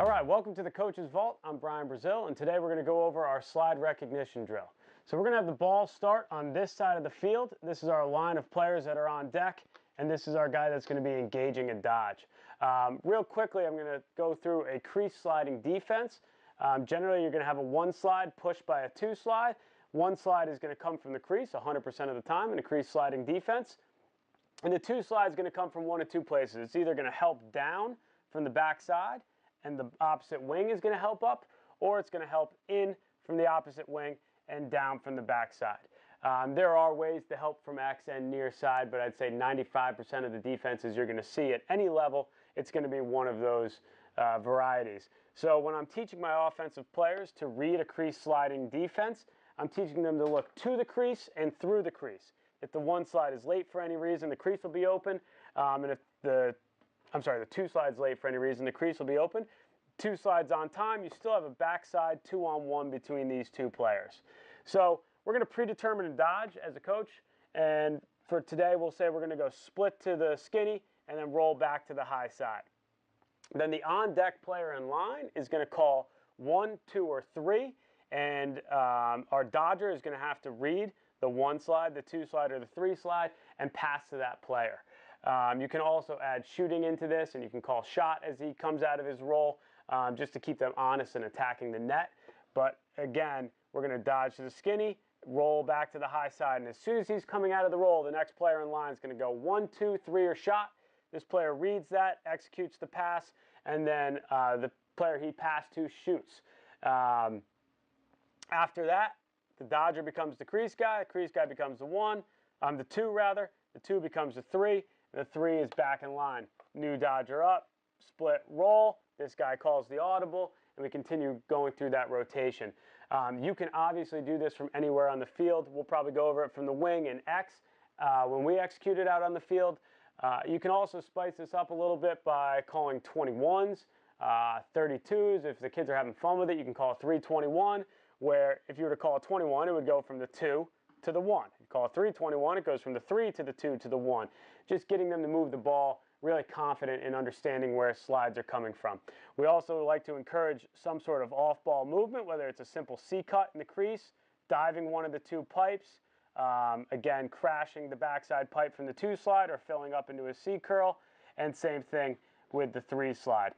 All right, welcome to the Coach's Vault. I'm Brian Brazil, and today we're going to go over our slide recognition drill. So we're going to have the ball start on this side of the field. This is our line of players that are on deck, and this is our guy that's going to be engaging a dodge. Real quickly, I'm going to go through a crease sliding defense. Generally, you're going to have a one slide pushed by a two slide. One slide is going to come from the crease 100% of the time in a crease sliding defense. And the two slide is going to come from one of two places. It's either going to help down from the backside, and the opposite wing is going to help up, or it's going to help in from the opposite wing and down from the backside. There are ways to help from X and near side, but I'd say 95% of the defenses you're going to see at any level, it's going to be one of those varieties. So when I'm teaching my offensive players to read a crease sliding defense, I'm teaching them to look to the crease and through the crease. If the one slide is late for any reason, the crease will be open, and if the two slides late for any reason, the crease will be open. Two slides on time, you still have a backside 2-on-1 between these two players. So we're going to predetermine a dodge as a coach, and for today we'll say we're going to go split to the skinny and then roll back to the high side. Then the on-deck player in line is going to call 1, 2, or 3, and our dodger is going to have to read the one slide, the two slide, or the three slide and pass to that player. You can also add shooting into this, and you can call shot as he comes out of his roll, just to keep them honest and attacking the net. But again, we're going to dodge to the skinny, roll back to the high side, and as soon as he's coming out of the roll, the next player in line is going to go 1, 2, 3 or shot. This player reads that, executes the pass, and then the player he passed to shoots. After that, the dodger becomes the crease guy becomes the 1, the 2 rather, the 2 becomes the 3, the 3 is back in line. New dodger up, split roll, this guy calls the audible, and we continue going through that rotation. You can obviously do this from anywhere on the field. We'll probably go over it from the wing and X when we execute it out on the field. You can also spice this up a little bit by calling 21s, 32s. If the kids are having fun with it, you can call 321, where if you were to call a 21, it would go from the 2 to the 1. You call a 321, it goes from the 3 to the 2 to the 1. Just getting them to move the ball, really confident in understanding where slides are coming from. We also like to encourage some sort of off-ball movement, whether it's a simple C-cut in the crease, diving one of the two pipes, again, crashing the backside pipe from the 2 slide or filling up into a C-curl, and same thing with the 3 slide.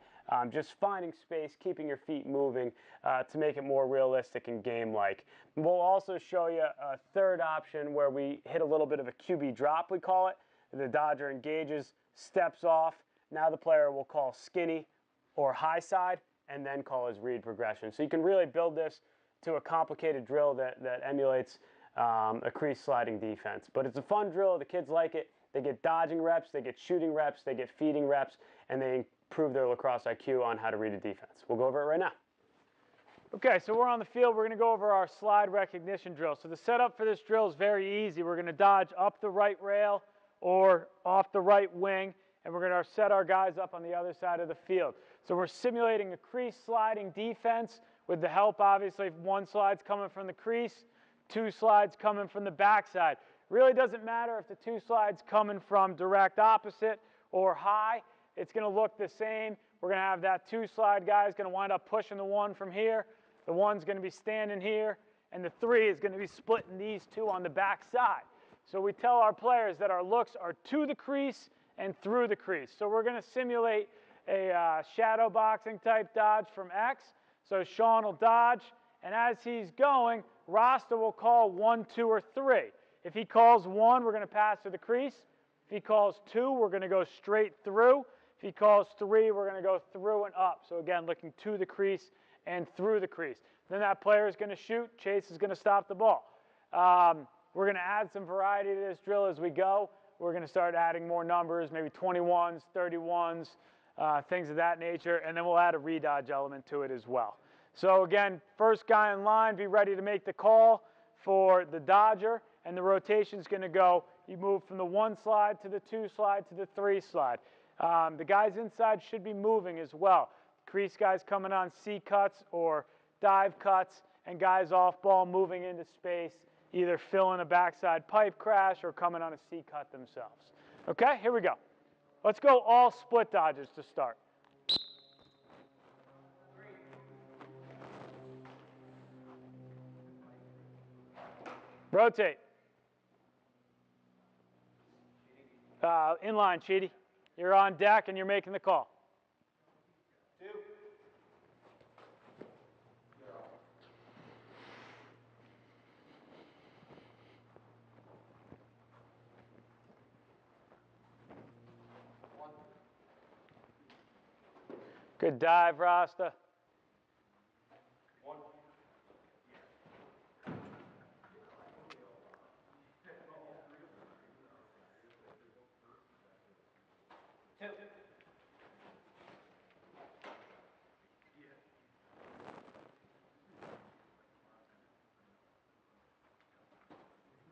Just finding space, keeping your feet moving to make it more realistic and game-like. We'll also show you a third option where we hit a little bit of a QB drop, we call it. The dodger engages, steps off. Now the player will call skinny or high side and then call his read progression. So you can really build this to a complicated drill that emulates a crease sliding defense. But it's a fun drill. The kids like it. They get dodging reps, they get shooting reps, they get feeding reps, and they improve their lacrosse IQ on how to read a defense. We'll go over it right now. Okay, so we're on the field. We're going to go over our slide recognition drill. So the setup for this drill is very easy. We're going to dodge up the right rail or off the right wing, and we're going to set our guys up on the other side of the field. So we're simulating a crease sliding defense with the help, obviously, if one slide's coming from the crease, 2 slides coming from the backside. Really doesn't matter if the 2 slides coming from direct opposite or high. It's going to look the same. We're going to have that 2 slide guy is going to wind up pushing the 1 from here. The 1's going to be standing here, and the 3 is going to be splitting these 2 on the backside. So we tell our players that our looks are to the crease and through the crease. So we're going to simulate a shadow boxing type dodge from X. So Sean will dodge, and as he's going, Rasta will call 1, 2, or 3. If he calls 1, we're going to pass to the crease. If he calls 2, we're going to go straight through. If he calls 3, we're going to go through and up. So again, looking to the crease and through the crease. Then that player is going to shoot. Chase is going to stop the ball. We're going to add some variety to this drill as we go. We're going to start adding more numbers, maybe 21s, 31s, things of that nature, and then we'll add a redodge element to it as well. So again, first guy in line, be ready to make the call for the dodger, and the rotation is going to go, you move from the 1 slide to the 2 slide to the 3 slide. The guys inside should be moving as well. Crease guys coming on C cuts or dive cuts, and guys off ball moving into space, either filling a backside pipe crash or coming on a C cut themselves. Okay, here we go. Let's go all split dodges to start. Rotate. Inline, Cheaty. You're on deck and you're making the call. 2. Good dive, Rasta. 1. 2.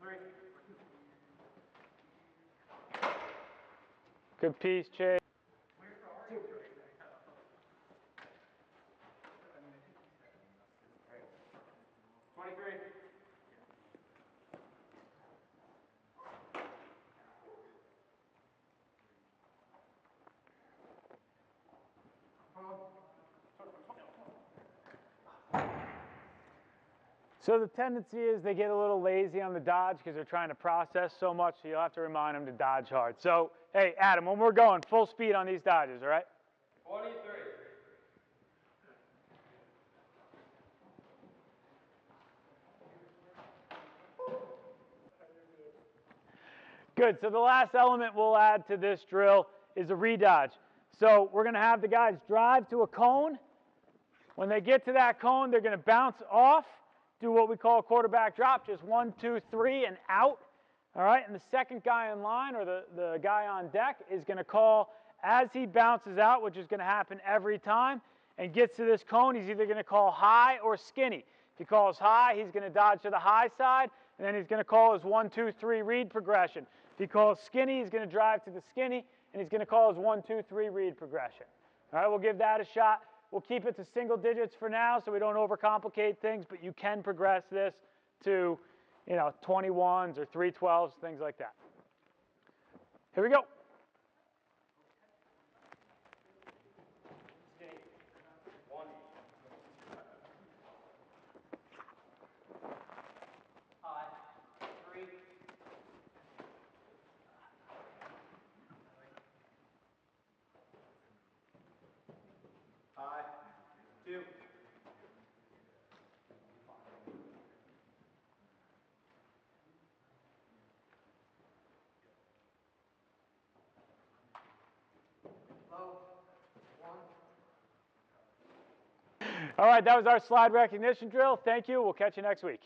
3. Good piece, Chase. 2. 23. So the tendency is they get a little lazy on the dodge because they're trying to process so much, so you'll have to remind them to dodge hard. So, hey, Adam, when we're going, full speed on these dodges, all right? 23. Good, so the last element we'll add to this drill is a redodge. So we're going to have the guys drive to a cone. When they get to that cone, they're going to bounce off, do what we call a quarterback drop, just 1, 2, 3, and out. All right, and the second guy in line, or the guy on deck, is going to call as he bounces out, which is going to happen every time, and gets to this cone, he's either going to call high or skinny. If he calls high, he's going to dodge to the high side, and then he's going to call his 1, 2, 3 read progression. If he calls skinny, he's going to drive to the skinny, and he's going to call his 1, 2, 3 read progression. All right, we'll give that a shot. We'll keep it to single digits for now so we don't overcomplicate things, but you can progress this to, 21s or 312s, things like that. Here we go. Skinny. 1. High. 3. High. 2. Low. 1. All right, that was our slide recognition drill. Thank you. We'll catch you next week.